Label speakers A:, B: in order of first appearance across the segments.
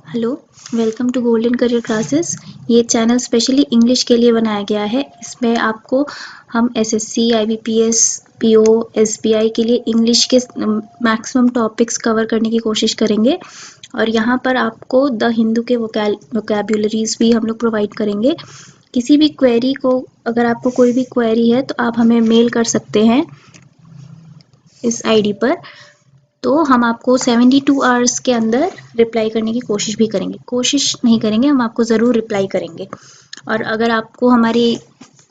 A: Hello, welcome to golden career classes. ये channel specially English के लिए बनाया गया है। इसमें आपको हम एसएससी, आईबीपीएस, पीओ, एसबीआई के लिए इंग्लिश के मैक्सिमम टॉपिक्स कवर करने की कोशिश करेंगे और यहाँ पर आपको द हिंदू के वोकैबुलरीज भी हम लोग प्रोवाइड करेंगे। किसी भी क्वेरी को, अगर आपको कोई भी क्वेरी है तो आप हमें मेल कर सकते हैं इस आईडी पर। तो हम आपको 72 आवर्स के अंदर रिप्लाई करने की कोशिश भी करेंगे। कोशिश नहीं करेंगे, हम आपको ज़रूर रिप्लाई करेंगे। और अगर आपको हमारी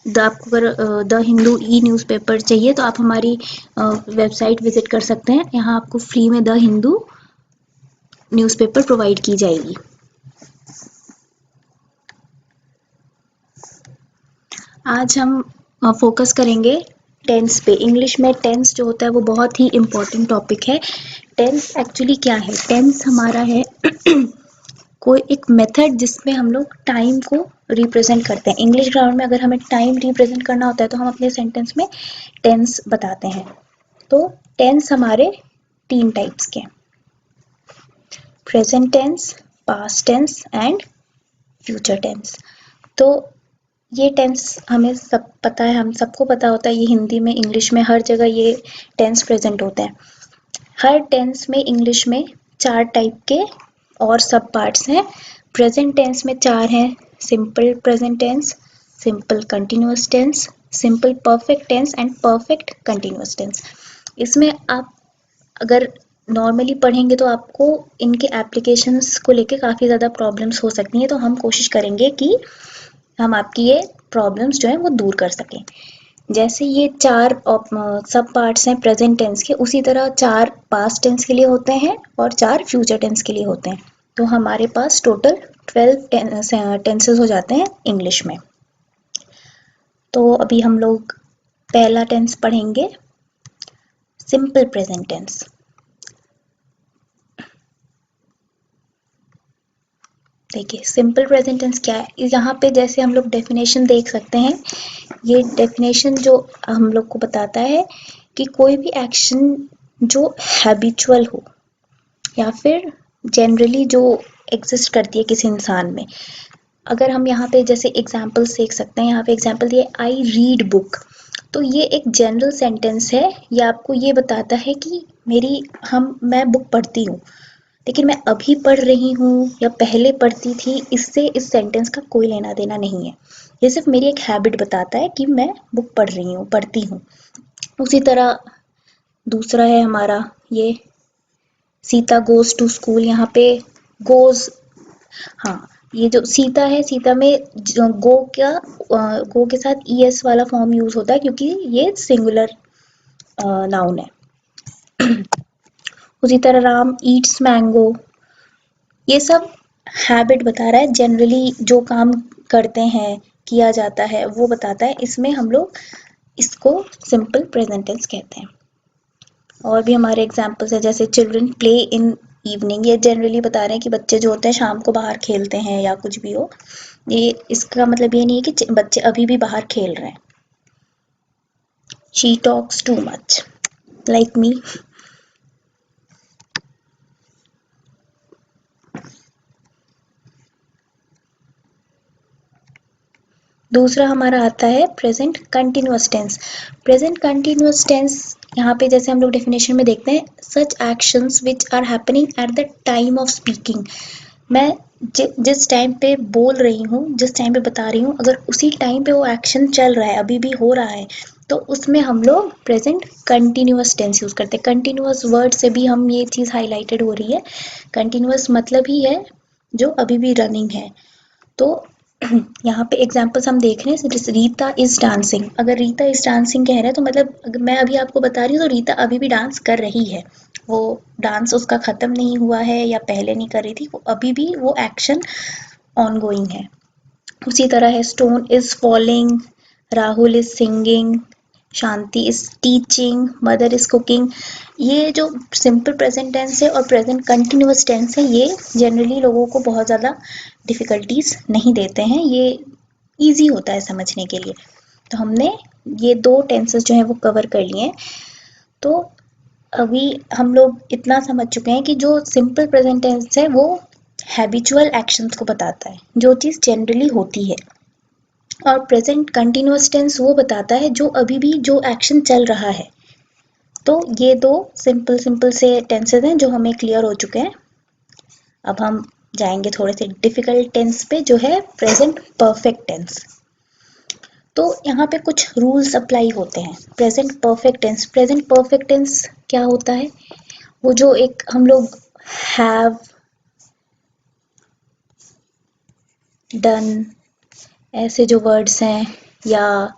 A: आपको अगर द हिंदू ई न्यूज़पेपर चाहिए तो आप हमारी वेबसाइट विजिट कर सकते हैं। यहाँ आपको फ्री में द हिंदू न्यूज़पेपर प्रोवाइड की जाएगी। आज हम फोकस करेंगे टेंस पे। इंग्लिश में टेंस जो होता है वो बहुत ही इम्पोर्टेंट टॉपिक है। टेंस एक्चुअली क्या है? टेंस हमारा है कोई एक मेथड जिसमें हम लोग टाइम को रिप्रेजेंट करते हैं। इंग्लिश ग्रामर में अगर हमें टाइम रिप्रेजेंट करना होता है तो हम अपने सेंटेंस में टेंस बताते हैं। तो टेंस हमारे 3 टाइप्स के, present tense, past tense and future tense. तो ये टेंस हमें सब पता है, हम सबको पता होता है। ये हिंदी में, इंग्लिश में, हर जगह ये टेंस प्रेजेंट होता है। हर टेंस में इंग्लिश में 4 टाइप के और सब पार्ट्स हैं। प्रेजेंट टेंस में 4 हैं: simple present tense, simple continuous tense, simple perfect tense and perfect continuous tense. इसमें आप अगर नॉर्मली पढ़ेंगे तो आपको इनके एप्लीकेशंस को लेके काफ़ी ज़्यादा प्रॉब्लम्स हो सकती हैं। तो हम कोशिश करेंगे कि हम आपकी ये प्रॉब्लम्स जो है वो दूर कर सकें। जैसे ये 4 सब पार्ट्स हैं प्रेजेंट टेंस के, उसी तरह 4 पास्ट टेंस के लिए होते हैं और 4 फ्यूचर टेंस के लिए होते हैं। तो हमारे पास टोटल 12 टेंसेस हो जाते हैं इंग्लिश में। तो अभी हम लोग पहला टेंस पढ़ेंगे, सिंपल प्रेजेंट टेंस। देखिए सिंपल प्रेजेंट टेंस क्या है। यहाँ पे जैसे हम लोग डेफिनेशन देख सकते हैं। ये डेफिनेशन जो हम लोग को बताता है कि कोई भी एक्शन जो हैबिचुअल हो या फिर जनरली जो एग्जिस्ट करती है किसी इंसान में। अगर हम यहाँ पे जैसे एग्जाम्पल्स देख सकते हैं, यहाँ पे एग्जाम्पल दिए, आई रीड बुक। तो ये एक जनरल सेंटेंस है। ये आपको ये बताता है कि मैं बुक पढ़ती हूँ, लेकिन मैं अभी पढ़ रही हूँ या पहले पढ़ती थी, इससे इस सेंटेंस का कोई लेना देना नहीं है। ये सिर्फ मेरी एक हैबिट बताता है कि मैं बुक पढ़ रही हूँ, पढ़ती हूँ। उसी तरह दूसरा है हमारा ये, सीता गोज टू स्कूल। यहाँ पे गोज, हाँ, ये जो सीता है, सीता में गो के साथ ईएस वाला फॉर्म यूज होता है क्योंकि ये सिंगुलर नाउन है। उसी तरह राम ईट्स मैंगो। ये सब हैबिट बता रहा है, जनरली जो काम करते हैं, किया जाता है, वो बताता है। इसमें हम लोग इसको सिंपल प्रेजेंट टेंस कहते हैं। और भी हमारे एग्जाम्पल्स है, जैसे चिल्ड्रन प्ले इन इवनिंग। ये जनरली बता रहे हैं कि बच्चे जो होते हैं शाम को बाहर खेलते हैं या कुछ भी हो। ये इसका मतलब ये नहीं है कि बच्चे अभी भी बाहर खेल रहे हैं। She talks too much, like me. दूसरा हमारा आता है present continuous tense. Present continuous tense यहाँ पे जैसे हम लोग डेफिनेशन में देखते हैं, such actions which are happening at the time of speaking. मैं जिस टाइम पे बोल रही हूँ, जिस टाइम पे बता रही हूँ, अगर उसी टाइम पे वो एक्शन चल रहा है, अभी भी हो रहा है, तो उसमें हम लोग प्रेजेंट कंटिन्यूअस टेंस यूज करते हैं। कंटिन्यूअस वर्ड से भी हम ये चीज़ हाईलाइटेड हो रही है। कंटिन्यूअस मतलब ही है जो अभी भी रनिंग है। तो यहाँ पे एग्जाम्पल्स हम देख रहे हैं, जैसे रीता इज डांसिंग। अगर रीता इज डांसिंग कह रहे हैं तो मतलब अगर मैं अभी आपको बता रही हूँ तो रीता अभी भी डांस कर रही है। वो डांस उसका खत्म नहीं हुआ है या पहले नहीं कर रही थी, वो अभी भी वो एक्शन ऑन गोइंग है। उसी तरह है stone is falling, Rahul is singing, Shanti is teaching, mother is cooking. ये जो सिंपल प्रेजेंट टेंस है और प्रेजेंट कंटिन्यूअस टेंस है, ये जनरली लोगों को बहुत ज़्यादा डिफ़िकल्टीज नहीं देते हैं। ये इजी होता है समझने के लिए। तो हमने ये 2 टेंसेस जो हैं वो कवर कर लिए हैं। तो अभी हम लोग इतना समझ चुके हैं कि जो सिंपल प्रेजेंट टेंस है वो हैबिचुअल एक्शंस को बताता है, जो चीज़ जनरली होती है। और प्रेजेंट कंटिन्यूअस टेंस वो बताता है जो अभी भी जो एक्शन चल रहा है। तो ये दो सिंपल सिंपल से टेंसेज हैं जो हमें क्लियर हो चुके हैं। अब हम जाएंगे थोड़े से डिफिकल्ट टेंस पे, जो है प्रेजेंट परफेक्ट टेंस। तो यहाँ पे कुछ रूल्स अप्लाई होते हैं। प्रेजेंट परफेक्ट टेंस क्या होता है? वो जो एक हम लोग हैव डन ऐसे जो वर्ड्स हैं, या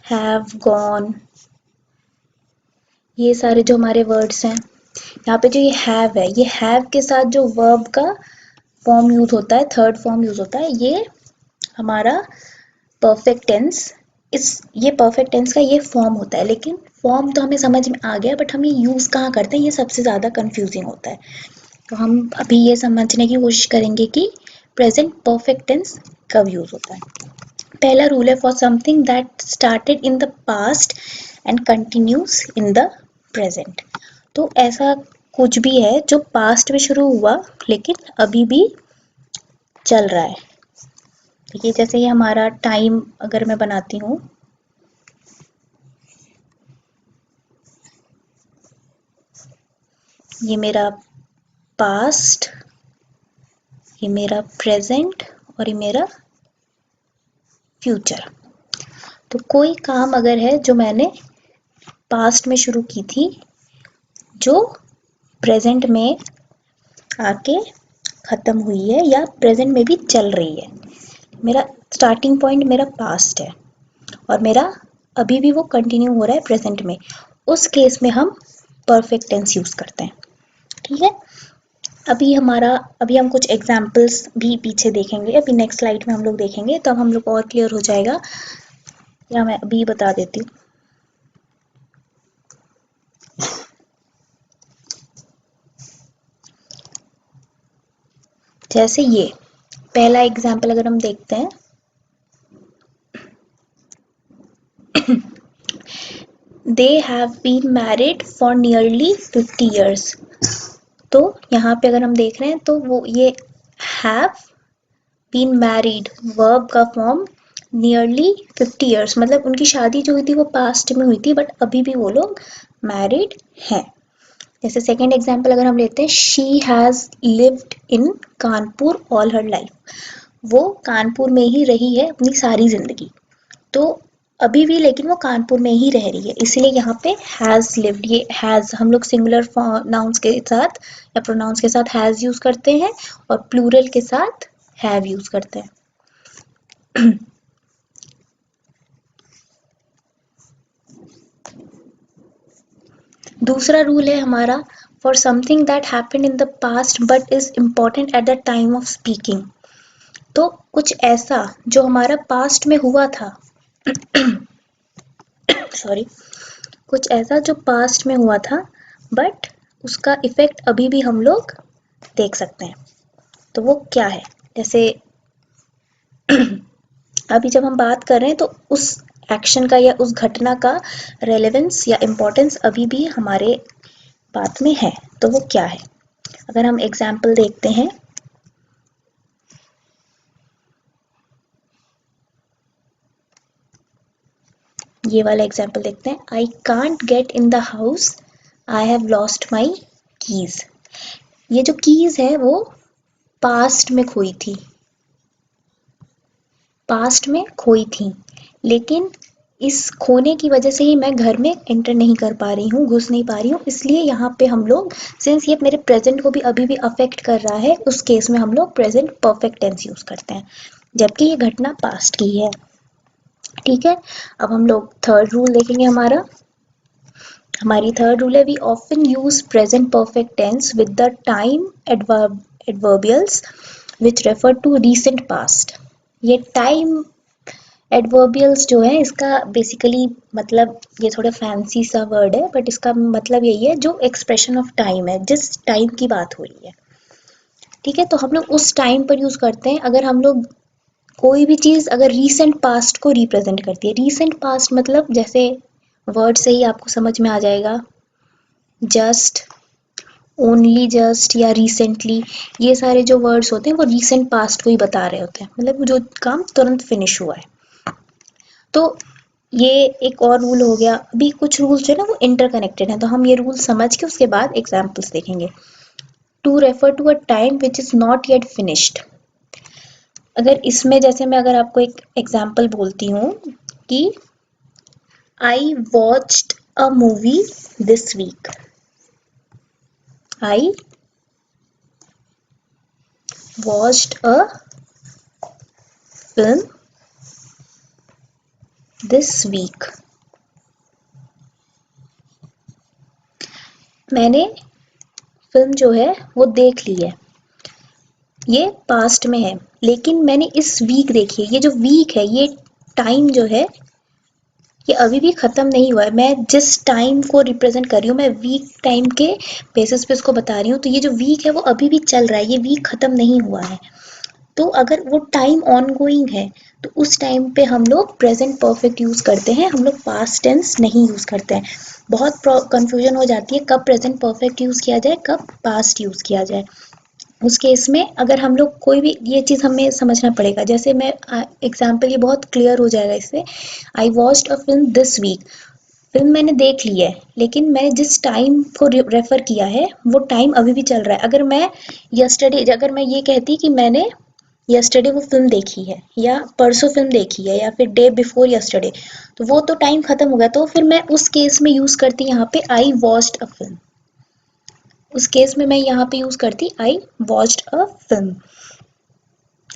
A: हैव गॉन, ये सारे जो हमारे वर्ड्स हैं, यहाँ पे जो ये हैव है, ये हैव के साथ जो वर्ब का फॉर्म यूज होता है, थर्ड फॉर्म यूज होता है, ये हमारा परफेक्ट टेंस, ये परफेक्ट टेंस का ये फॉर्म होता है। लेकिन फॉर्म तो हमें समझ में आ गया, बट हम ये यूज कहाँ करते हैं, ये सबसे ज्यादा कंफ्यूजिंग होता है। तो हम अभी ये समझने की कोशिश करेंगे कि प्रेजेंट परफेक्ट टेंस कब यूज होता है। पहला रूल है, for something that started in the past and continues in the present. तो ऐसा कुछ भी है जो पास्ट में शुरू हुआ लेकिन अभी भी चल रहा है। देखिए, जैसे ये हमारा टाइम अगर मैं बनाती हूँ, ये मेरा पास्ट, ये मेरा प्रेजेंट और ये मेरा फ्यूचर। तो कोई काम अगर है जो मैंने पास्ट में शुरू की थी, जो प्रेजेंट में आके खत्म हुई है या प्रेजेंट में भी चल रही है, मेरा स्टार्टिंग पॉइंट मेरा पास्ट है और मेरा अभी भी वो कंटिन्यू हो रहा है प्रेजेंट में, उस केस में हम परफेक्ट टेंस यूज करते हैं। ठीक है, अभी हम कुछ एग्जाम्पल्स भी पीछे देखेंगे, अभी नेक्स्ट स्लाइड में हम लोग देखेंगे, तब हम लोग और क्लियर हो जाएगा, या मैं अभी बता देती हूँ। जैसे ये पहला एग्जाम्पल अगर हम देखते हैं, they have been married for nearly 50 years। तो यहाँ पे अगर हम देख रहे हैं तो वो ये हैव बीन मैरिड, वर्ब का फॉर्म नियरली 50 years, मतलब उनकी शादी जो हुई थी वो पास्ट में हुई थी, बट अभी भी वो लोग मैरिड हैं। जैसे सेकेंड एग्जाम्पल अगर हम लेते हैं, she has lived in Kanpur all her life. वो कानपुर में ही रही है अपनी सारी जिंदगी। तो अभी भी लेकिन वो कानपुर में ही रह रही है, इसलिए यहाँ पे हैज लिव्ड, ये हैज हम लोग सिंगुलर नाउन्स के साथ या प्रोनाउंस के साथ हैज यूज करते हैं और प्लूरल के साथ हैव यूज करते हैं। दूसरा रूल है हमारा, for something that happened in the past but is important at the time of speaking. तो कुछ ऐसा जो हमारा पास्ट में हुआ था, सॉरी, कुछ ऐसा जो पास्ट में हुआ था बट उसका इफेक्ट अभी भी हम लोग देख सकते हैं, तो वो क्या है? जैसे अभी जब हम बात कर रहे हैं तो उस एक्शन का या उस घटना का रेलेवेंस या इम्पोर्टेंस अभी भी हमारे बात में है, तो वो क्या है? अगर हम एग्जाम्पल देखते हैं, ये वाला एग्जाम्पल देखते हैं, I can't get in the house, I have lost my keys. ये जो कीज है वो पास्ट में खोई थी, पास्ट में खोई थी, लेकिन इस खोने की वजह से ही मैं घर में एंटर नहीं कर पा रही हूँ, घुस नहीं पा रही हूँ, इसलिए यहाँ पे हम लोग, सिंस ये मेरे प्रेजेंट को भी अभी भी अफेक्ट कर रहा है, उस केस में हम लोग प्रेजेंट परफेक्ट टेंस यूज करते हैं, जबकि ये घटना पास्ट की है। ठीक है, अब हम लोग थर्ड रूल देखेंगे। हमारी थर्ड रूल है, we often use present perfect tense with the time adverbials which refer to recent past. ये टाइम एडवर्बियल्स जो है, इसका बेसिकली मतलब, ये थोड़ा फैंसी सा वर्ड है, बट इसका मतलब यही है जो एक्सप्रेशन ऑफ टाइम है, जिस टाइम की बात हो रही है। ठीक है, तो हम लोग उस टाइम पर यूज करते हैं अगर हम लोग कोई भी चीज अगर रीसेंट पास्ट को रिप्रेजेंट करती है। रीसेंट पास्ट मतलब जैसे वर्ड से ही आपको समझ में आ जाएगा, जस्ट, ओनली जस्ट या रिसेंटली, ये सारे जो वर्ड्स होते हैं वो रिसेंट पास्ट को ही बता रहे होते हैं, मतलब जो काम तुरंत फिनिश हुआ है। तो ये एक और रूल हो गया। अभी कुछ रूल्स जो है ना वो इंटरकनेक्टेड हैं, तो हम ये रूल समझ के उसके बाद एग्जाम्पल्स देखेंगे। To refer to a time which is not yet finished. अगर इसमें जैसे मैं अगर आपको एक एग्जाम्पल बोलती हूँ कि I watched a movie this week, I watched a film this week. मैंने फिल्म जो है वो देख ली है, ये पास्ट में है, लेकिन मैंने इस वीक देखी है। ये जो वीक है, ये टाइम जो है ये अभी भी खत्म नहीं हुआ है। मैं जिस टाइम को रिप्रेजेंट कर रही हूँ, मैं वीक टाइम के बेसिस पे इसको बता रही हूँ। तो ये जो वीक है वो अभी भी चल रहा है, ये वीक खत्म नहीं हुआ है। तो अगर वो टाइम ऑन गोइंग है तो उस टाइम पे हम लोग प्रेजेंट परफेक्ट यूज करते हैं, हम लोग पास्ट टेंस नहीं यूज करते हैं। बहुत कंफ्यूजन हो जाती है कब प्रेजेंट परफेक्ट यूज किया जाए, कब पास्ट यूज किया जाए। उस केस में अगर हम लोग कोई भी ये चीज़ हमें समझना पड़ेगा। जैसे मैं एग्जाम्पल, ये बहुत क्लियर हो जाएगा इससे। I watched a film this week, film मैंने देख ली है, लेकिन मैंने जिस टाइम को रेफर किया है वो टाइम अभी भी चल रहा है। अगर मैं यस्टरडे, अगर मैं ये कहती कि मैंने यस्टरडे वो फिल्म देखी है या परसों फिल्म देखी है या फिर डे बिफोर यस्टरडे, तो वो तो टाइम खत्म हो गया। तो फिर मैं उस केस में यूज करती यहाँ पे आई वॉच्ड अ फिल्म। उस केस में मैं यहाँ पे यूज करती आई वॉच्ड अ फिल्म।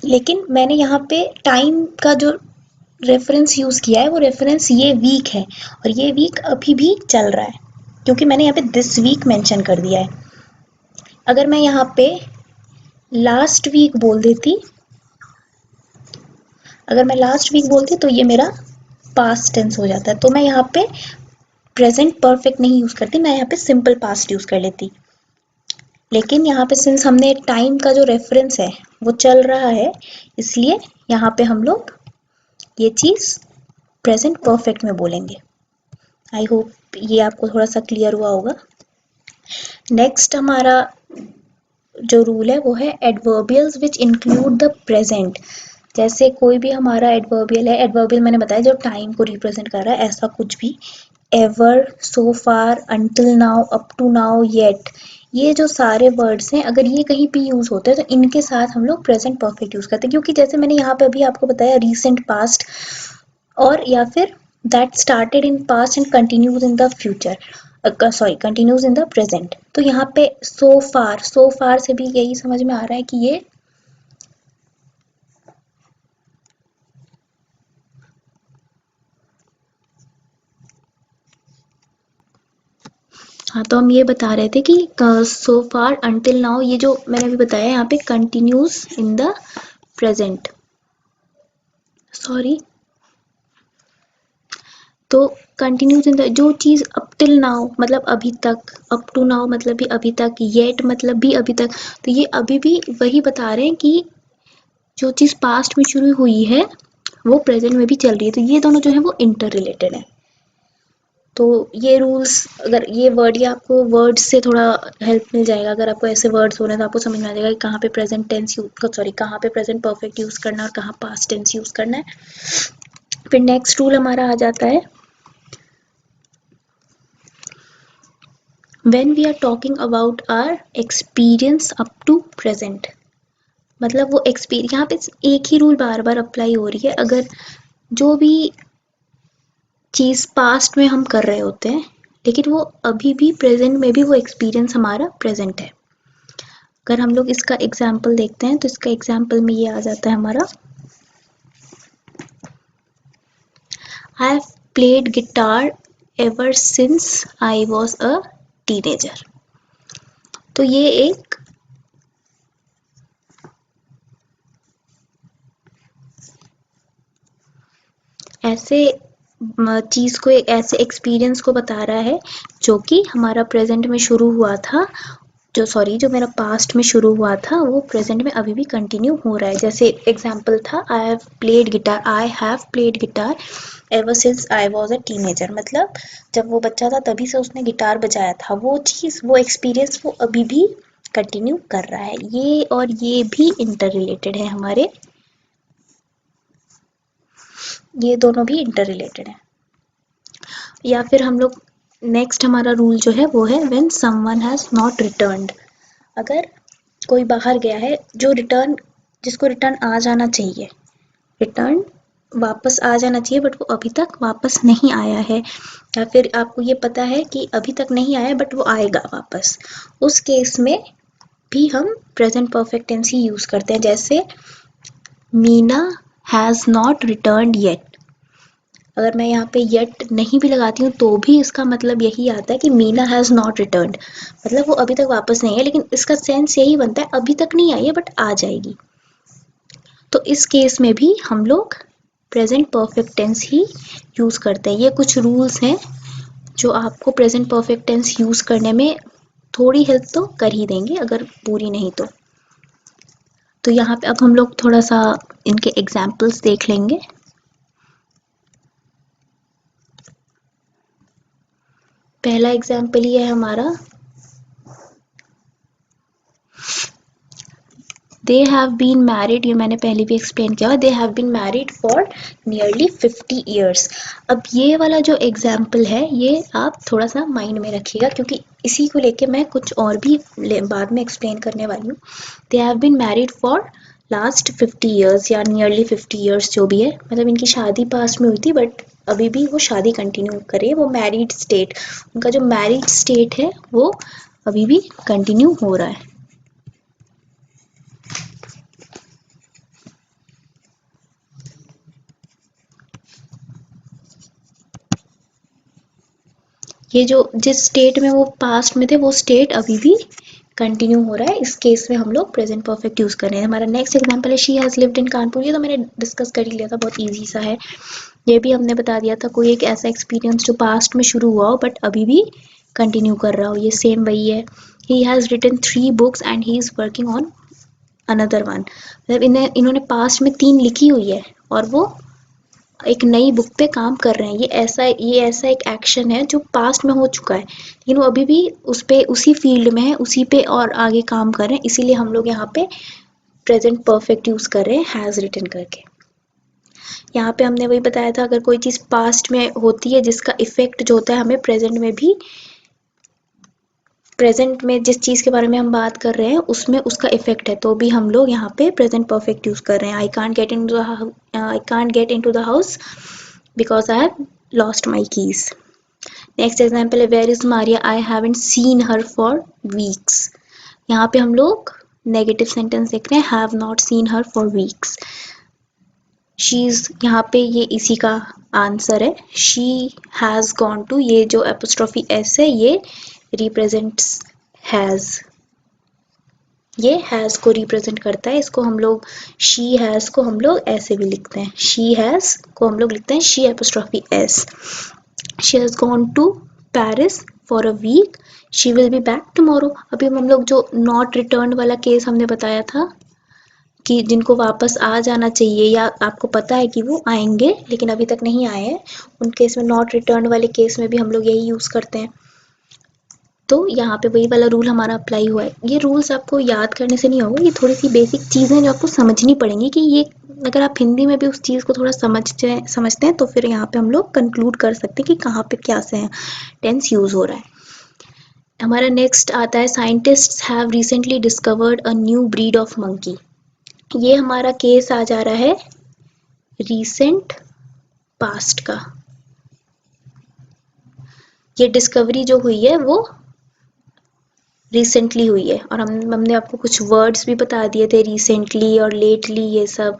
A: लेकिन मैंने यहाँ पे टाइम का जो रेफरेंस यूज किया है वो रेफरेंस ये वीक है, और ये वीक अभी भी चल रहा है क्योंकि मैंने यहाँ पे दिस वीक मेंशन कर दिया है। अगर मैं यहाँ पे लास्ट वीक बोल देती, अगर मैं लास्ट वीक बोलती तो ये मेरा पास्ट टेंस हो जाता है। तो मैं यहाँ पे प्रेजेंट परफेक्ट नहीं यूज करती, मैं यहाँ पे सिंपल पास्ट यूज कर लेती। लेकिन यहाँ पे सिंस हमने टाइम का जो रेफरेंस है वो चल रहा है, इसलिए यहाँ पे हम लोग ये चीज़ प्रेजेंट परफेक्ट में बोलेंगे। आई होप ये आपको थोड़ा सा क्लियर हुआ होगा। नेक्स्ट हमारा जो रूल है वो है adverbials which include the present. जैसे कोई भी हमारा एडवर्बियल है, एडवर्बियल मैंने बताया जो टाइम को रिप्रेजेंट कर रहा है, ऐसा कुछ भी, ever, so far, until now, up to now, yet, ये जो सारे वर्ड्स हैं अगर ये कहीं भी यूज होते हैं तो इनके साथ हम लोग प्रेजेंट परफेक्ट यूज करते हैं। क्योंकि जैसे मैंने यहाँ पे अभी आपको बताया रीसेंट पास्ट, और या फिर that started in past and continues in the future, sorry continues in the present. तो यहाँ पे सो फार से भी यही समझ में आ रहा है कि ये हाँ, तो हम ये बता रहे थे कि सो फार अंटिल नाउ, ये जो मैंने अभी बताया यहाँ पे continues in the present, sorry, तो कंटिन्यूज इन द, जो चीज अप टिल नाउ मतलब अभी तक, अप टू नाउ मतलब भी अभी तक, येट मतलब भी अभी तक, तो ये अभी भी वही बता रहे हैं कि जो चीज पास्ट में शुरू हुई है वो प्रेजेंट में भी चल रही है। तो ये दोनों जो है वो इंटर रिलेटेड है। तो ये रूल्स, अगर ये वर्ड, या आपको वर्ड्स से थोड़ा हेल्प मिल जाएगा। अगर आपको ऐसे वर्ड्स हो रहे हैं तो आपको समझ में आ जाएगा कि कहाँ पे प्रेजेंट टेंस यूज, सॉरी कहाँ पे प्रेजेंट परफेक्ट यूज करना है और कहाँ पास्ट टेंस यूज करना है। फिर नेक्स्ट रूल हमारा आ जाता है when we are talking about our experience up to present. मतलब वो एक्सपीरियंस, यहाँ पे एक ही रूल बार बार अप्लाई हो रही है। अगर जो भी चीज पास्ट में हम कर रहे होते हैं लेकिन वो अभी भी प्रेजेंट में भी वो एक्सपीरियंस हमारा प्रेजेंट है। अगर हम लोग इसका एग्जाम्पल देखते हैं तो इसका एग्जाम्पल में ये आ जाता है हमारा, I have played guitar ever since I was a teenager. तो ये एक ऐसे चीज को, एक ऐसे एक्सपीरियंस को बता रहा है जो कि हमारा प्रेजेंट में शुरू हुआ था। जो मेरा पास्ट में शुरू हुआ था वो प्रेजेंट में अभी भी कंटिन्यू हो रहा है। जैसे एग्जांपल था I have played guitar ever since I was a teenager, मतलब जब वो बच्चा था तभी से उसने गिटार बजाया था। वो चीज़, वो एक्सपीरियंस वो अभी भी कंटिन्यू कर रहा है। ये और ये भी इंटर रिलेटेड है हमारे, ये दोनों भी इंटर रिलेटेड है। या फिर हम लोग नेक्स्ट हमारा रूल जो है वो है when someone has not returned. अगर कोई बाहर गया है जो जिसको रिटर्न आ जाना चाहिए, रिटर्न वापस आ जाना चाहिए बट वो अभी तक वापस नहीं आया है, या फिर आपको ये पता है कि अभी तक नहीं आया बट वो आएगा वापस, उस केस में भी हम प्रेजेंट परफेक्ट टेंस ही यूज करते हैं। जैसे Meena has not returned yet. अगर मैं यहाँ पे येट नहीं भी लगाती हूँ तो भी इसका मतलब यही आता है कि मीना हैज नॉट रिटर्न्ड, मतलब वो अभी तक वापस नहीं है, लेकिन इसका सेंस यही बनता है अभी तक नहीं आई है बट आ जाएगी। तो इस केस में भी हम लोग प्रेजेंट परफेक्ट टेंस ही यूज करते हैं। ये कुछ रूल्स हैं जो आपको प्रेजेंट परफेक्ट टेंस यूज करने में थोड़ी हेल्प तो कर ही देंगे, अगर पूरी नहीं तो यहाँ पे अब हम लोग थोड़ा सा इनके एग्जाम्पल्स देख लेंगे। पहला एग्जाम्पल ये है हमारा, दे हैव बीन मैरिड, ये मैंने पहले भी एक्सप्लेन किया, they have been married for nearly 50 years. अब ये वाला जो एग्जाम्पल है ये आप थोड़ा सा माइंड में रखिएगा, क्योंकि इसी को लेके मैं कुछ और भी बाद में एक्सप्लेन करने वाली हूँ। They have been married for last 50 years या नियरली 50 ईयर्स जो भी है, मतलब इनकी शादी पास में हुई थी बट अभी भी वो शादी कंटिन्यू करे, वो मैरिड स्टेट, उनका जो मैरिड स्टेट है वो अभी भी कंटिन्यू हो रहा है। ये जो जिस स्टेट में वो पास्ट में थे वो स्टेट अभी भी कंटिन्यू हो रहा है, इस केस में हम लोग प्रेजेंट परफेक्ट यूज कर रहे हैं। हमारा नेक्स्ट एग्जांपल है she has lived in Kanpur. ये तो मैंने डिस्कस कर ही लिया था, बहुत इजी सा है, ये भी हमने बता दिया था। कोई एक ऐसा एक्सपीरियंस जो पास्ट में शुरू हुआ हो बट अभी भी कंटिन्यू कर रहा हो, ये सेम वही है। He has written 3 books and he is working on another one, मतलब इन्होंने पास्ट में 3 लिखी हुई है और वो एक नई बुक पे काम कर रहे हैं। ये ऐसा एक एक्शन है जो पास्ट में हो चुका है, लेकिन वो अभी भी उस पे उसी फील्ड में है, उसी पे और आगे काम कर रहे हैं, इसीलिए हम लोग यहाँ पे प्रेजेंट परफेक्ट यूज कर रहे हैं हैज रिटन करके। यहाँ पे हमने वही बताया था, अगर कोई चीज पास्ट में होती है जिसका इफेक्ट जो होता है हमें प्रेजेंट में भी, प्रेजेंट में जिस चीज के बारे में हम बात कर रहे हैं उसमें उसका इफेक्ट है, तो भी हम लोग यहाँ पे प्रेजेंट परफेक्ट यूज कर रहे हैं। I can't get into the house because I have lost my keys. Next example है where is Maria, I haven't seen her for weeks. यहाँ पे हम लोग नेगेटिव सेंटेंस देख रहे हैं, have not seen her for weeks. She is, यहाँ पे ये इसी का आंसर है। शी हैज गॉन टू, ये जो एपोस्ट्रोफी एस है ये रिप्रेजेंट्स हैज, ये हैज को रिप्रेजेंट करता है। इसको हम लोग शी हैज को हम लोग ऐसे भी लिखते हैं, शी हैज को हम लोग लिखते हैं she apostrophe s. She has gone to Paris for a week, she will be back tomorrow. अभी हम लोग जो नॉट रिटर्न वाला केस हमने बताया था कि जिनको वापस आ जाना चाहिए या आपको पता है कि वो आएंगे लेकिन अभी तक नहीं आए हैं, उन केस में नॉट रिटर्न वाले केस में भी हम लोग यही यूज करते हैं। तो यहाँ पे वही वाला रूल हमारा अप्लाई हुआ है। ये रूल्स आपको याद करने से नहीं होगा, ये थोड़ी सी बेसिक चीज़ें जो आपको समझनी पड़ेंगी कि ये अगर आप हिंदी में भी उस चीज़ को थोड़ा समझते हैं तो फिर यहाँ पे हम लोग कंक्लूड कर सकते हैं कि कहाँ पे क्या से टेंस यूज हो रहा है। हमारा नेक्स्ट आता है scientists have recently discovered a new breed of monkey. ये हमारा केस आ जा रहा है रीसेंट पास्ट का। ये डिस्कवरी जो हुई है वो रिसेंटली हुई है और हमने आपको कुछ वर्ड्स भी बता दिए थे, रिसेंटली और लेटली। ये सब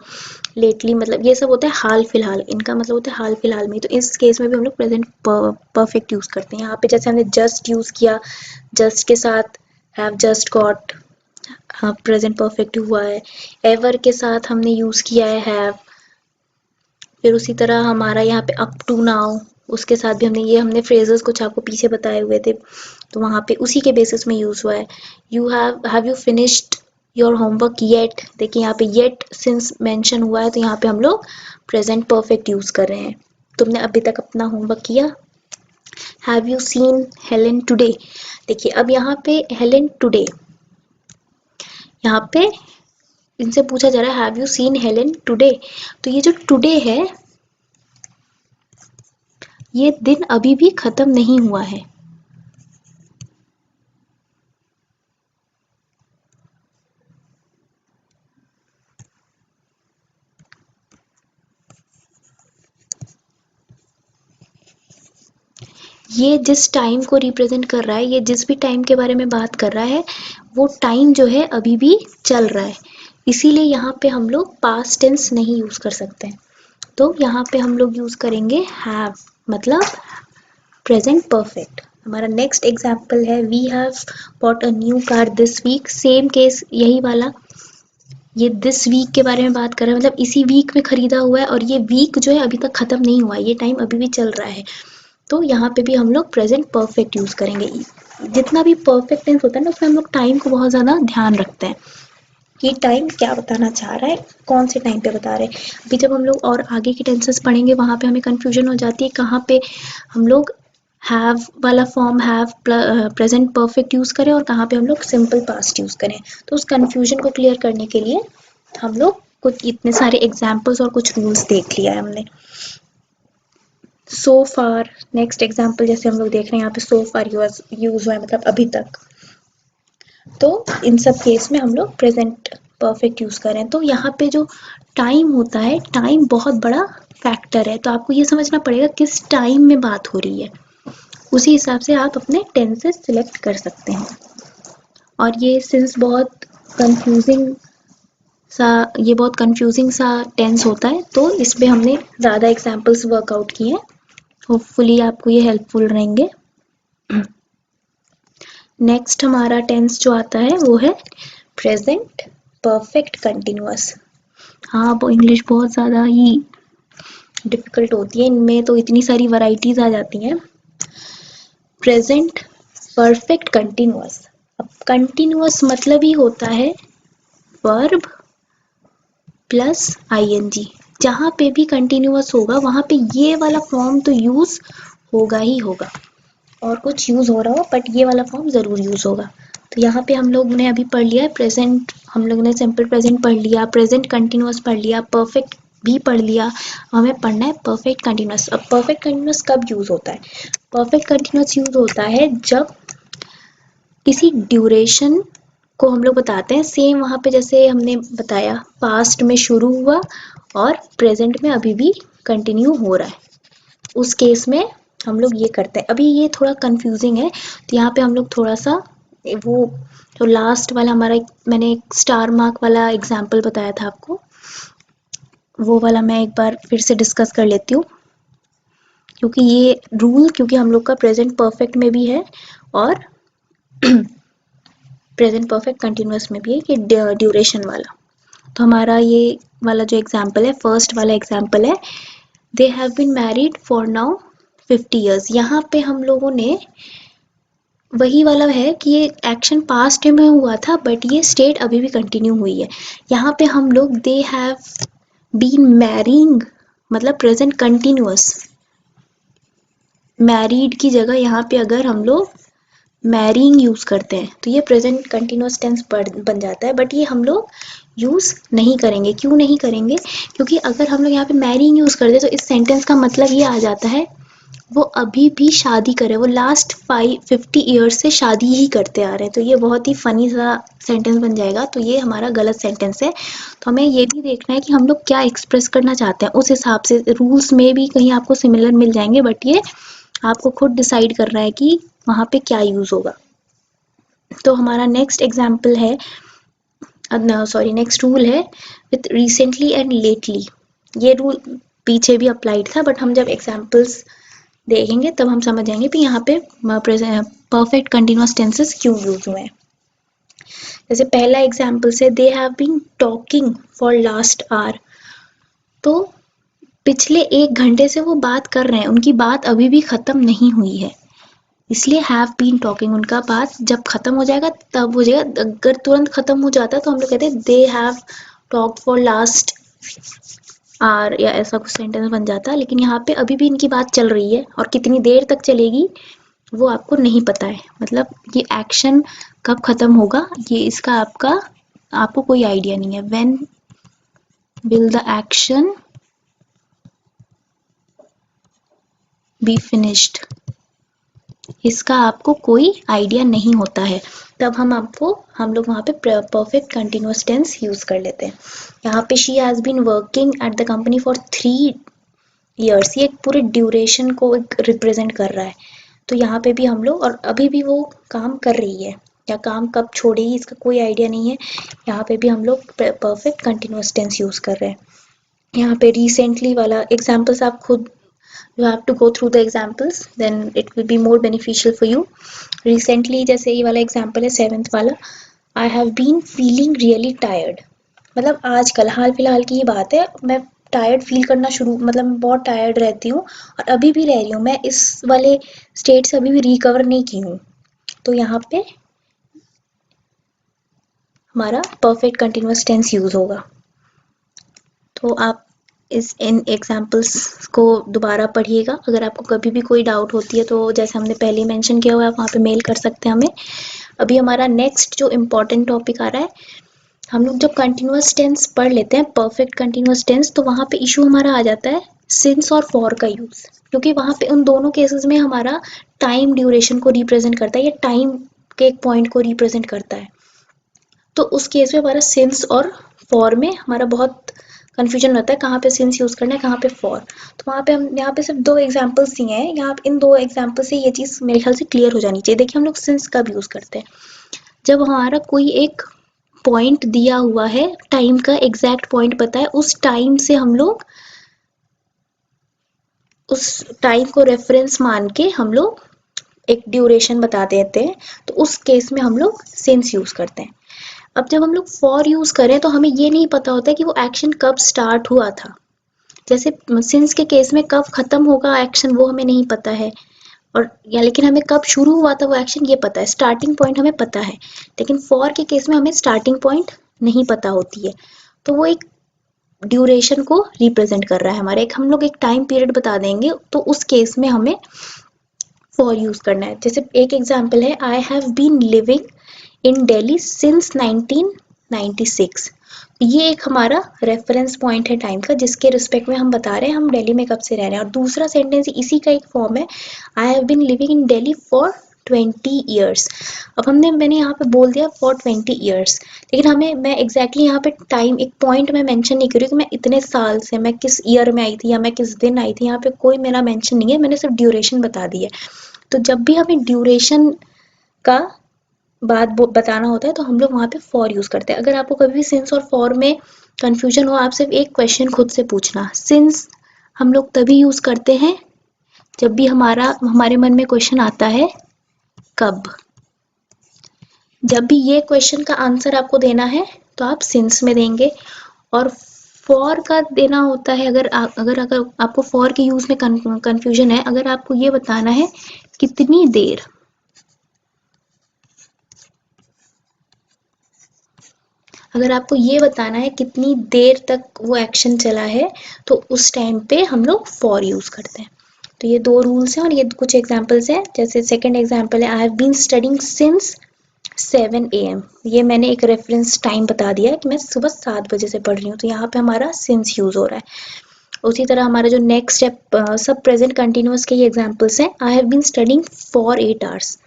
A: लेटली मतलब ये सब होता है हाल फिलहाल, इनका मतलब होता है हाल फिलहाल में। तो इस केस में भी हम लोग प्रेजेंट परफेक्ट यूज करते हैं। यहाँ पे जैसे हमने जस्ट यूज किया, जस्ट के साथ हैव जस्ट गॉट, हाँ प्रेजेंट परफेक्ट हुआ है। एवर के साथ हमने यूज किया है हैव। फिर उसी तरह हमारा यहाँ पे अप टू नाउ उसके साथ भी हमने फ्रेजेस कुछ आपको पीछे बताए हुए थे, तो वहाँ पे उसी के बेसिस में यूज हुआ है। Have you finished your homework yet, देखिए यहाँ पे येट सिंस मेंशन हुआ है तो यहाँ पे हम लोग प्रेजेंट परफेक्ट यूज कर रहे हैं। तुमने अभी तक अपना होमवर्क किया? Have you seen Helen today, देखिए अब यहाँ पे हेलेन टुडे, यहाँ पे इनसे पूछा जा रहा है have you seen Helen today, तो ये जो टुडे है ये दिन अभी भी खत्म नहीं हुआ है। ये जिस टाइम को रिप्रेजेंट कर रहा है, ये जिस भी टाइम के बारे में बात कर रहा है, वो टाइम जो है अभी भी चल रहा है, इसीलिए यहाँ पे हम लोग पास्ट टेंस नहीं यूज कर सकते हैं। तो यहाँ पे हम लोग यूज करेंगे हैव, मतलब प्रेजेंट परफेक्ट। हमारा नेक्स्ट एग्जाम्पल है we have bought a new car this week, same case यही वाला, ये दिस वीक के बारे में बात कर रहा है, मतलब इसी वीक में खरीदा हुआ है और ये वीक जो है अभी तक खत्म नहीं हुआ है, ये टाइम अभी भी चल रहा है, तो यहाँ पे भी हम लोग प्रेजेंट परफेक्ट यूज करेंगे। जितना भी परफेक्ट टेंस होता है ना उसमें हम लोग टाइम को बहुत ज़्यादा ध्यान रखते हैं कि टाइम क्या बताना चाह रहा है, कौन से टाइम पे बता रहे हैं। अभी जब हम लोग और आगे की टेंसेस पढ़ेंगे वहाँ पे हमें कंफ्यूजन हो जाती है कहाँ पे हम लोग हैव वाला form have present perfect use करें और कहाँ पे हम लोग सिंपल पास्ट यूज करें। तो उस कंफ्यूजन को क्लियर करने के लिए हम लोग कुछ इतने सारे एग्जाम्पल्स और कुछ रूल्स देख लिया है हमने। सो फार, नेक्स्ट एग्जाम्पल जैसे हम लोग देख रहे हैं यहाँ पे सो फार यूज हुआ है, मतलब अभी तक, तो इन सब केस में हम लोग प्रेजेंट परफेक्ट यूज कर रहे हैं। तो यहाँ पे जो टाइम होता है, टाइम बहुत बड़ा फैक्टर है, तो आपको ये समझना पड़ेगा किस टाइम में बात हो रही है, उसी हिसाब से आप अपने टेंसेस सिलेक्ट कर सकते हैं। और ये सिंस बहुत कंफ्यूजिंग सा टेंस होता है तो इसमें हमने ज़्यादा एग्जाम्पल्स वर्कआउट किए हैं, होपफुली आपको ये हेल्पफुल रहेंगे। नेक्स्ट हमारा टेंस जो आता है वो है प्रेजेंट परफेक्ट कंटिन्यूअस। हाँ, वो इंग्लिश बहुत ज़्यादा ही डिफिकल्ट होती है, इनमें तो इतनी सारी वैरायटीज आ जाती हैं। प्रेजेंट परफेक्ट कंटिन्यूअस, अब कंटिन्यूअस मतलब ही होता है वर्ब प्लस आईएनजी, जहाँ पे भी कंटिन्यूअस होगा वहाँ पे ये वाला फॉर्म तो यूज होगा ही होगा, और कुछ यूज हो रहा हो बट ये वाला फॉर्म जरूर यूज होगा। तो यहाँ पे हम लोग ने अभी पढ़ लिया है प्रेजेंट, हम लोग ने सिंपल प्रेजेंट पढ़ लिया, प्रेजेंट कंटिन्यूअस पढ़ लिया, परफेक्ट भी पढ़ लिया, हमें पढ़ना है परफेक्ट कंटिन्यूअस। अब परफेक्ट कंटिन्यूअस कब यूज होता है? परफेक्ट कंटिन्यूअस यूज होता है जब किसी ड्यूरेशन को हम लोग बताते हैं, सेम वहाँ पे जैसे हमने बताया पास्ट में शुरू हुआ और प्रेजेंट में अभी भी कंटिन्यू हो रहा है, उस केस में हम लोग ये करते हैं। अभी ये थोड़ा कंफ्यूजिंग है तो यहाँ पे हम लोग थोड़ा सा वो जो लास्ट वाला हमारा मैंने एक स्टार मार्क वाला एग्जाम्पल बताया था आपको, वो वाला मैं एक बार फिर से डिस्कस कर लेती हूँ, क्योंकि ये रूल क्योंकि हम लोग का प्रेजेंट परफेक्ट में भी है और प्रेजेंट परफेक्ट कंटिन्यूअस में भी है कि ड्यूरेशन वाला। तो हमारा ये वाला जो एग्जाम्पल है, फर्स्ट वाला एग्जाम्पल है they have been married for now 50 years। यहाँ पे हम लोगों ने वही वाला है कि ये एक्शन पास्ट में हुआ था बट ये स्टेट अभी भी कंटिन्यू हुई है। यहाँ पे हम लोग दे हैव बीन मैरिंग मतलब प्रेजेंट कंटिन्यूअस, मैरिड की जगह यहाँ पे अगर हम लोग मैरिंग यूज करते हैं तो ये प्रेजेंट कंटिन्यूअस टेंस बन जाता है, बट ये हम लोग यूज नहीं करेंगे। क्यों नहीं करेंगे? क्योंकि अगर हम लोग यहाँ पे मैरिंग यूज कर दे तो इस सेंटेंस का मतलब ये आ जाता है वो अभी भी शादी करे, वो लास्ट 50 ईयर्स से शादी ही करते आ रहे हैं, तो ये बहुत ही फनी सा सेंटेंस बन जाएगा, तो ये हमारा गलत सेंटेंस है। तो हमें ये भी देखना है कि हम लोग क्या एक्सप्रेस करना चाहते हैं, उस हिसाब से रूल्स में भी कहीं आपको सिमिलर मिल जाएंगे बट ये आपको खुद डिसाइड करना है कि वहाँ पे क्या यूज होगा। तो हमारा नेक्स्ट एग्जाम्पल है नेक्स्ट रूल है विथ रिसेंटली एंड लेटली। ये रूल पीछे भी अप्लाइड था बट हम जब एग्जाम्पल्स देखेंगे तब हम समझ जाएंगे कि यहाँ पे परफेक्ट कंटिन्यूअस टेंसेस क्यों यूज हुए हैं। जैसे पहला एग्जाम्पल से they have been talking for last hour, तो पिछले 1 घंटे से वो बात कर रहे हैं, उनकी बात अभी भी खत्म नहीं हुई है, इसलिए हैव बीन टॉकिंग। उनका बात जब खत्म हो जाएगा तब हो जाएगा। अगर तुरंत खत्म हो जाता है तो हम लोग कहते हैं they have talked for last our, या ऐसा कुछ सेंटेंस बन जाता है। लेकिन यहाँ पे अभी भी इनकी बात चल रही है और कितनी देर तक चलेगी वो आपको नहीं पता है। मतलब ये एक्शन कब खत्म होगा ये इसका आपको कोई आइडिया नहीं है। When will the action be finished, इसका आपको कोई आइडिया नहीं होता है। तब हम लोग वहाँ पे परफेक्ट कंटिन्यूअस टेंस यूज कर लेते हैं। यहाँ पे she has been working at the company for 3 years, ये एक पूरे ड्यूरेशन को रिप्रेजेंट कर रहा है। तो यहाँ पे भी हम लोग, और अभी भी वो काम कर रही है, या काम कब छोड़ेगी इसका कोई आइडिया नहीं है। यहाँ पे भी हम लोग परफेक्ट कंटिन्यूअस टेंस यूज कर रहे हैं। यहाँ पे रिसेंटली वाला एग्जाम्पल्स आप खुद, you have to go through the examples, then it will be more beneficial for you. Recently जैसे ये वाला एग्जाम्पल है 7th वाला, I have been feeling really tired, मतलब आजकल हाल फिलहाल की ही बात है, मैं टायर्ड फील करना शुरू, मतलब बहुत टायर्ड रहती हूँ और अभी भी रह रही हूँ, मैं इस वाले स्टेट से अभी भी रिकवर नहीं की हूँ। तो यहाँ पे हमारा परफेक्ट कंटिन्यूअस टेंस यूज होगा। तो आप इन एग्जाम्पल्स को दोबारा पढ़िएगा। अगर आपको कभी भी कोई डाउट होती है तो जैसे हमने पहले मेंशन किया हुआ है, आप वहाँ पे मेल कर सकते हैं हमें। अभी हमारा नेक्स्ट जो इम्पोर्टेंट टॉपिक आ रहा है, हम लोग जब कंटिन्यूअस टेंस पढ़ लेते हैं, परफेक्ट कंटिन्यूअस टेंस, तो वहाँ पे इशू हमारा आ जाता है सिंस और फॉर का यूज, क्योंकि वहाँ पे उन दोनों केसेस में हमारा टाइम ड्यूरेशन को रिप्रेजेंट करता है, या टाइम के एक पॉइंट को रिप्रेजेंट करता है। तो उस केस में हमारा सिंस और फॉर में हमारा बहुत कंफ्यूजन होता है, कहाँ पे सिंस यूज करना है, कहाँ पे फॉर। तो वहाँ पे हम यहाँ पे सिर्फ 2 एग्जाम्पल्स दिए हैं, यहाँ इन 2 एग्जाम्पल से ये चीज़ मेरे ख्याल से क्लियर हो जानी चाहिए। देखिए हम लोग सिंस कब यूज करते हैं, जब हमारा कोई एक पॉइंट दिया हुआ है, टाइम का एग्जैक्ट पॉइंट पता है, उस टाइम से हम लोग उस टाइम को रेफरेंस मान के हम लोग एक ड्यूरेशन बता देते हैं, तो उस केस में हम लोग सिंस यूज करते हैं। अब जब हम लोग फॉर यूज करें तो हमें ये नहीं पता होता कि वो एक्शन कब स्टार्ट हुआ था। जैसे सिंस के केस में कब खत्म होगा एक्शन वो हमें नहीं पता है, और या लेकिन हमें कब शुरू हुआ था वो एक्शन ये पता है, स्टार्टिंग पॉइंट हमें पता है। लेकिन फॉर के केस में हमें स्टार्टिंग पॉइंट नहीं पता होती है, तो वो एक ड्यूरेशन को रिप्रेजेंट कर रहा है हमारे, एक हम लोग एक टाइम पीरियड बता देंगे, तो उस केस में हमें फॉर यूज करना है। जैसे एक एग्जांपल है, I have been living in Delhi since 1996, ये एक हमारा रेफरेंस पॉइंट है टाइम का, जिसके रिस्पेक्ट में हम बता रहे हैं हम दिल्ली में कब से रह रहे हैं। और दूसरा सेंटेंस इसी का एक फॉर्म है, I have been living in Delhi for 20 years। अब मैंने यहाँ पे बोल दिया फॉर 20 years, लेकिन मैं एग्जैक्टली यहाँ पे टाइम एक पॉइंट में मेंशन नहीं करी कि मैं इतने साल से, मैं किस ईयर में आई थी या मैं किस दिन आई थी, यहाँ पे कोई मेरा मेंशन नहीं है, मैंने सिर्फ ड्यूरेशन बता दी है। तो जब भी हमें ड्यूरेशन का बात बताना होता है तो हम लोग वहाँ पे फॉर यूज करते हैं। अगर आपको कभी भी सिंस और फॉर में कंफ्यूजन हो, आप सिर्फ एक क्वेश्चन खुद से पूछना, सिंस हम लोग तभी यूज करते हैं जब भी हमारे मन में क्वेश्चन आता है कब। जब भी ये क्वेश्चन का आंसर आपको देना है तो आप सिंस में देंगे, और फॉर का देना होता है अगर आपको फॉर के यूज में कंफ्यूजन है, अगर आपको ये बताना है कितनी देर, अगर आपको ये बताना है कितनी देर तक वो एक्शन चला है, तो उस टाइम पे हम लोग फॉर यूज करते हैं। तो ये 2 रूल्स हैं और ये कुछ एग्जांपल्स हैं। जैसे सेकंड एग्जांपल है, I have been studying since 7 AM, ये मैंने एक रेफरेंस टाइम बता दिया है कि मैं सुबह 7 बजे से पढ़ रही हूँ, तो यहाँ पे हमारा सिंस यूज हो रहा है। उसी तरह हमारा जो नेक्स्ट है, सब प्रेजेंट कंटिन्यूअस के ये एग्जांपल्स हैं, I have been studying for 8 hours,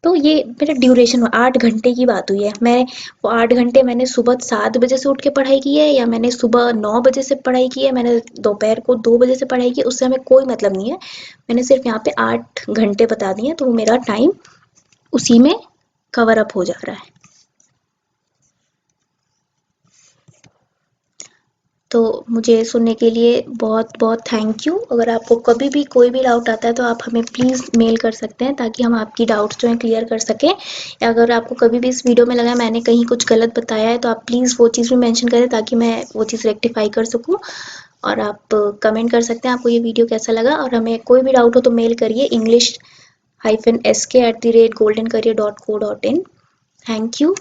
A: तो ये मेरा ड्यूरेशन 8 घंटे की बात हुई है। मैं वो 8 घंटे मैंने सुबह 7 बजे से उठ के पढ़ाई की है, या मैंने सुबह 9 बजे से पढ़ाई की है, मैंने दोपहर को 2 बजे से पढ़ाई की है, उससे हमें कोई मतलब नहीं है। मैंने सिर्फ यहाँ पे 8 घंटे बता दिए, तो वो मेरा टाइम उसी में कवर अप हो जा रहा है। तो मुझे सुनने के लिए बहुत बहुत थैंक यू। अगर आपको कभी भी कोई भी डाउट आता है तो आप हमें प्लीज़ मेल कर सकते हैं, ताकि हम आपकी डाउट्स जो हैं क्लियर कर सकें। या अगर आपको कभी भी इस वीडियो में लगा मैंने कहीं कुछ गलत बताया है तो आप प्लीज़ वो चीज़ भी मेंशन करें, ताकि मैं वो चीज़ रेक्टिफाई कर सकूं। और आप कमेंट कर सकते हैं आपको ये वीडियो कैसा लगा, और हमें कोई भी डाउट हो तो मेल करिए english-sk@goldencareer.co.in। थैंक यू,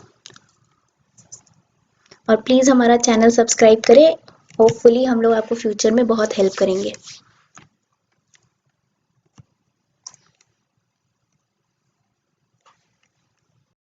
A: और प्लीज़ हमारा चैनल सब्सक्राइब करें। होपफुली हम लोग आपको फ्यूचर में बहुत हेल्प करेंगे।